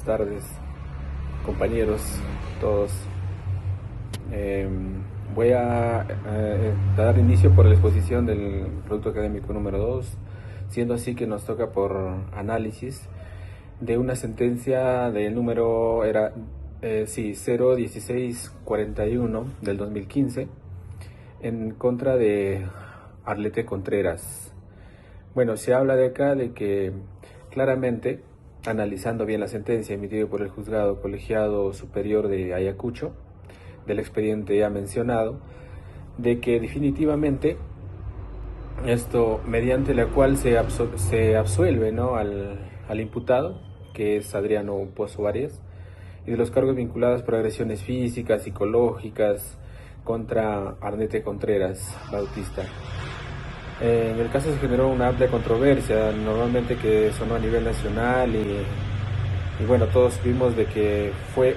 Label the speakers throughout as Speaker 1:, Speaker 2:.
Speaker 1: tardes, compañeros, todos. Eh, Voy a dar inicio por la exposición del producto académico número 2, siendo así que nos toca por análisis de una sentencia del número 01641 del 2015 en contra de Arlete Contreras. Bueno, se habla de acá de que claramente, analizando bien la sentencia emitida por el Juzgado Colegiado Superior de Ayacucho, del expediente ya mencionado, de que definitivamente esto, mediante la cual se absuelve, ¿no?, al imputado, que es Adriano Pozo Arias, y de los cargos vinculados por agresiones físicas, psicológicas, contra Arlete Contreras Bautista. En el caso se generó una amplia controversia, normalmente que sonó a nivel nacional y bueno, todos vimos de que fue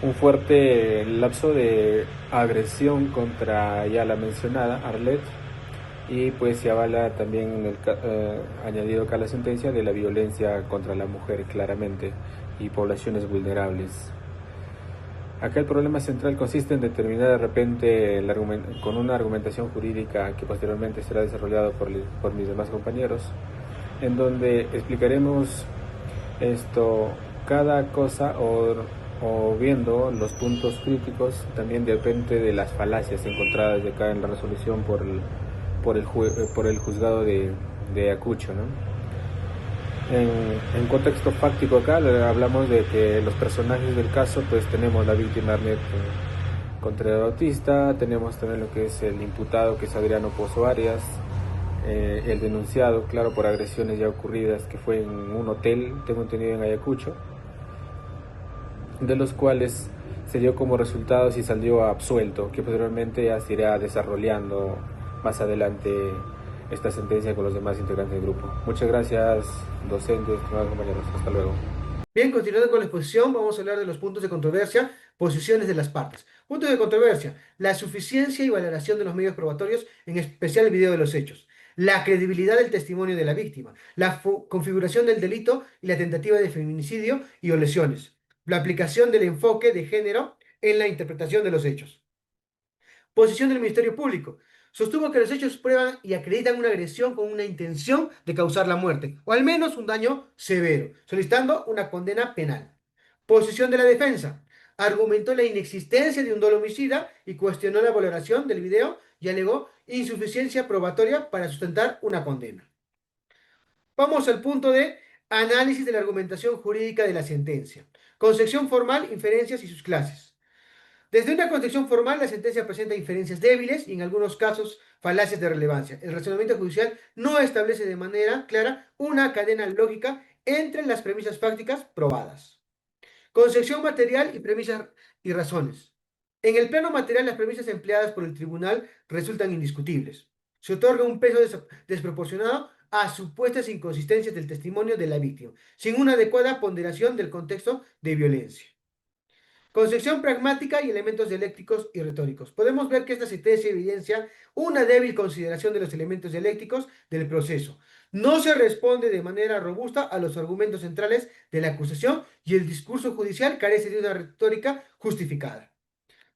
Speaker 1: un fuerte lapso de agresión contra ya la mencionada Arlet, y pues se avala también añadido acá a la sentencia de la violencia contra la mujer claramente y poblaciones vulnerables. Acá el problema central consiste en determinar de repente con una argumentación jurídica que posteriormente será desarrollado por mis demás compañeros, en donde explicaremos cada cosa o viendo los puntos críticos. También depende de las falacias encontradas de acá en la resolución por el juzgado de Ayacucho, ¿no? En contexto fáctico acá hablamos de que los personajes del caso, pues tenemos la víctima Arlet Contreras Bautista, tenemos también lo que es el imputado, que es Adriano Pozo Arias, el denunciado, claro, por agresiones ya ocurridas, que fue en un hotel, tengo entendido, en Ayacucho, de los cuales se dio como resultados y salió absuelto, que posteriormente ya se irá desarrollando más adelante esta sentencia con los demás integrantes del grupo. Muchas gracias, docentes, compañeros. Hasta luego.
Speaker 2: Bien, continuando con la exposición, vamos a hablar de los puntos de controversia, posiciones de las partes. Puntos de controversia: la suficiencia y valoración de los medios probatorios, en especial el video de los hechos; la credibilidad del testimonio de la víctima; la configuración del delito y la tentativa de feminicidio y o lesiones; la aplicación del enfoque de género en la interpretación de los hechos. Posición del Ministerio Público: sostuvo que los hechos prueban y acreditan una agresión con una intención de causar la muerte, o al menos un daño severo, solicitando una condena penal. Posición de la defensa: argumentó la inexistencia de un dolo homicida y cuestionó la valoración del video y alegó insuficiencia probatoria para sustentar una condena. Vamos al punto de análisis de la argumentación jurídica de la sentencia. Concepción formal, inferencias y sus clases. Desde una concepción formal, la sentencia presenta inferencias débiles y en algunos casos falacias de relevancia. El razonamiento judicial no establece de manera clara una cadena lógica entre las premisas fácticas probadas. Concepción material y premisas y razones. En el plano material, las premisas empleadas por el tribunal resultan indiscutibles. Se otorga un peso desproporcionado a supuestas inconsistencias del testimonio de la víctima, sin una adecuada ponderación del contexto de violencia. Concepción pragmática y elementos dialécticos y retóricos. Podemos ver que esta sentencia evidencia una débil consideración de los elementos dialécticos del proceso. No se responde de manera robusta a los argumentos centrales de la acusación y el discurso judicial carece de una retórica justificada.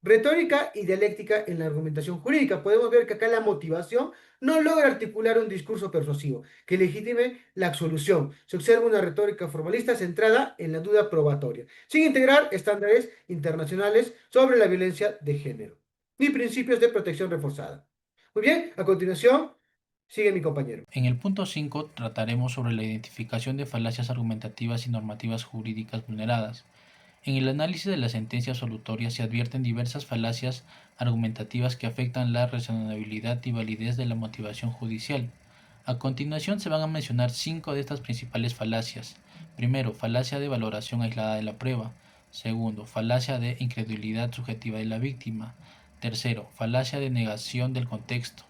Speaker 2: Retórica y dialéctica en la argumentación jurídica. Podemos ver que acá la motivación no logra articular un discurso persuasivo que legitime la absolución. Se observa una retórica formalista centrada en la duda probatoria, sin integrar estándares internacionales sobre la violencia de género, ni principios de protección reforzada. Muy bien, a continuación sigue mi compañero.
Speaker 3: En el punto 5 trataremos sobre la identificación de falacias argumentativas y normativas jurídicas vulneradas. En el análisis de la sentencia absolutoria se advierten diversas falacias argumentativas que afectan la razonabilidad y validez de la motivación judicial. A continuación se van a mencionar 5 de estas principales falacias. Primero, falacia de valoración aislada de la prueba. Segundo, falacia de incredulidad subjetiva de la víctima. Tercero, falacia de negación del contexto.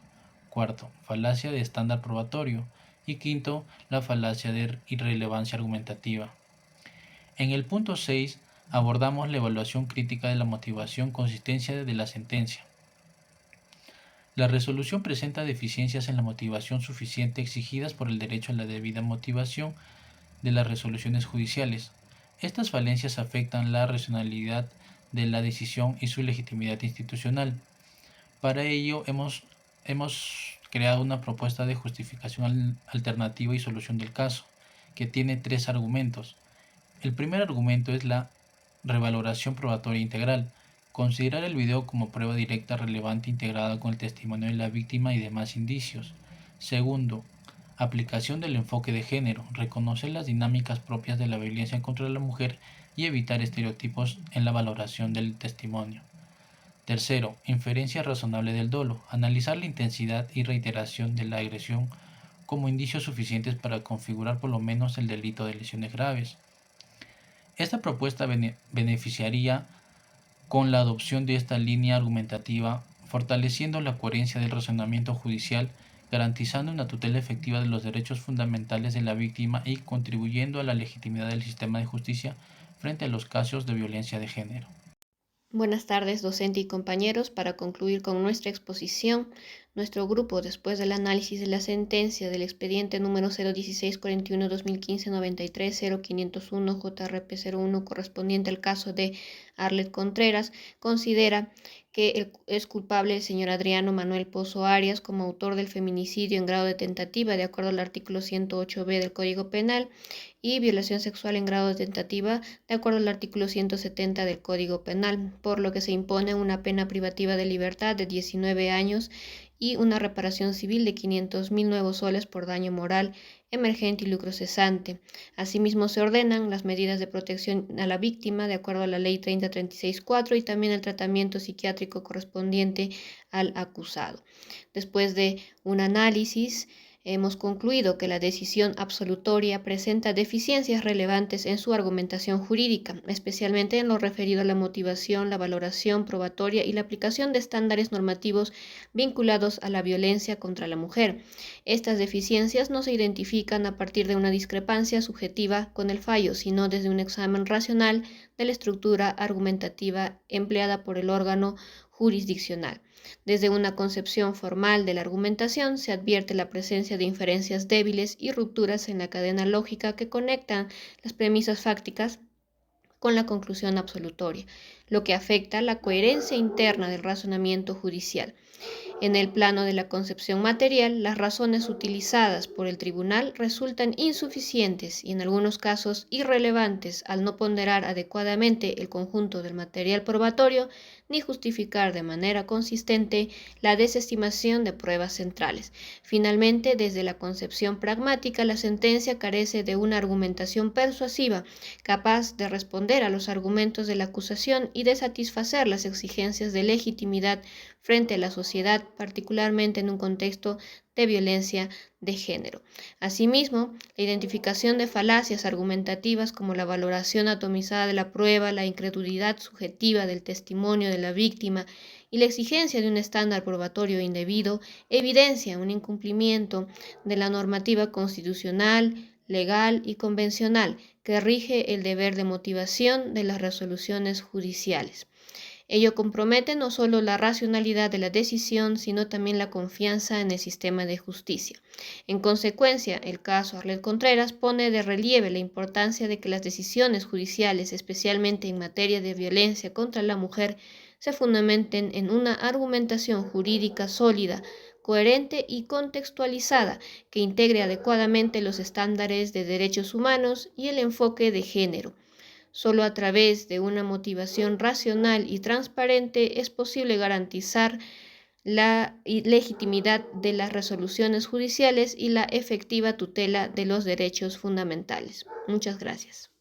Speaker 3: Cuarto, falacia de estándar probatorio. Y quinto, la falacia de irrelevancia argumentativa. En el punto 6 abordamos la evaluación crítica de la motivación consistencia de la sentencia. La resolución presenta deficiencias en la motivación suficiente exigidas por el derecho a la debida motivación de las resoluciones judiciales. Estas falencias afectan la racionalidad de la decisión y su legitimidad institucional. Para ello hemos creado una propuesta de justificación alternativa y solución del caso, que tiene 3 argumentos. El primer argumento es la revaloración probatoria integral. Considerar el video como prueba directa relevante integrada con el testimonio de la víctima y demás indicios. Segundo, aplicación del enfoque de género. Reconocer las dinámicas propias de la violencia contra la mujer y evitar estereotipos en la valoración del testimonio. Tercero, inferencia razonable del dolo. Analizar la intensidad y reiteración de la agresión como indicios suficientes para configurar por lo menos el delito de lesiones graves. Esta propuesta beneficiaría con la adopción de esta línea argumentativa, fortaleciendo la coherencia del razonamiento judicial, garantizando una tutela efectiva de los derechos fundamentales de la víctima y contribuyendo a la legitimidad del sistema de justicia frente a los casos de violencia de género.
Speaker 4: Buenas tardes, docente y compañeros. Para concluir con nuestra exposición, nuestro grupo, después del análisis de la sentencia del expediente número 01641-2015-93-0501 JRP01 correspondiente al caso de Arlet Contreras, considera que es culpable el señor Adriano Manuel Pozo Arias como autor del feminicidio en grado de tentativa de acuerdo al artículo 108b del Código Penal y violación sexual en grado de tentativa de acuerdo al artículo 170 del Código Penal, por lo que se impone una pena privativa de libertad de 19 años y una reparación civil de 500.000 nuevos soles por daño moral, emergente y lucro cesante. Asimismo, se ordenan las medidas de protección a la víctima de acuerdo a la Ley 3036-4 y también el tratamiento psiquiátrico correspondiente al acusado. Después de un análisis, hemos concluido que la decisión absolutoria presenta deficiencias relevantes en su argumentación jurídica, especialmente en lo referido a la motivación, la valoración probatoria y la aplicación de estándares normativos vinculados a la violencia contra la mujer. Estas deficiencias no se identifican a partir de una discrepancia subjetiva con el fallo, sino desde un examen racional de la estructura argumentativa empleada por el órgano jurisdiccional. Desde una concepción formal de la argumentación se advierte la presencia de inferencias débiles y rupturas en la cadena lógica que conectan las premisas fácticas con la conclusión absolutoria, lo que afecta la coherencia interna del razonamiento judicial. En el plano de la concepción material, las razones utilizadas por el tribunal resultan insuficientes y en algunos casos irrelevantes al no ponderar adecuadamente el conjunto del material probatorio ni justificar de manera consistente la desestimación de pruebas centrales. Finalmente, desde la concepción pragmática, la sentencia carece de una argumentación persuasiva capaz de responder a los argumentos de la acusación y de satisfacer las exigencias de legitimidad frente a la sociedad, particularmente en un contexto de violencia de género. Asimismo, la identificación de falacias argumentativas como la valoración atomizada de la prueba, la incredulidad subjetiva del testimonio de la víctima y la exigencia de un estándar probatorio indebido evidencia un incumplimiento de la normativa constitucional, legal y convencional que rige el deber de motivación de las resoluciones judiciales. Ello compromete no solo la racionalidad de la decisión, sino también la confianza en el sistema de justicia. En consecuencia, el caso Arlet Contreras pone de relieve la importancia de que las decisiones judiciales, especialmente en materia de violencia contra la mujer, se fundamenten en una argumentación jurídica sólida, coherente y contextualizada, que integre adecuadamente los estándares de derechos humanos y el enfoque de género. Solo a través de una motivación racional y transparente es posible garantizar la legitimidad de las resoluciones judiciales y la efectiva tutela de los derechos fundamentales. Muchas gracias.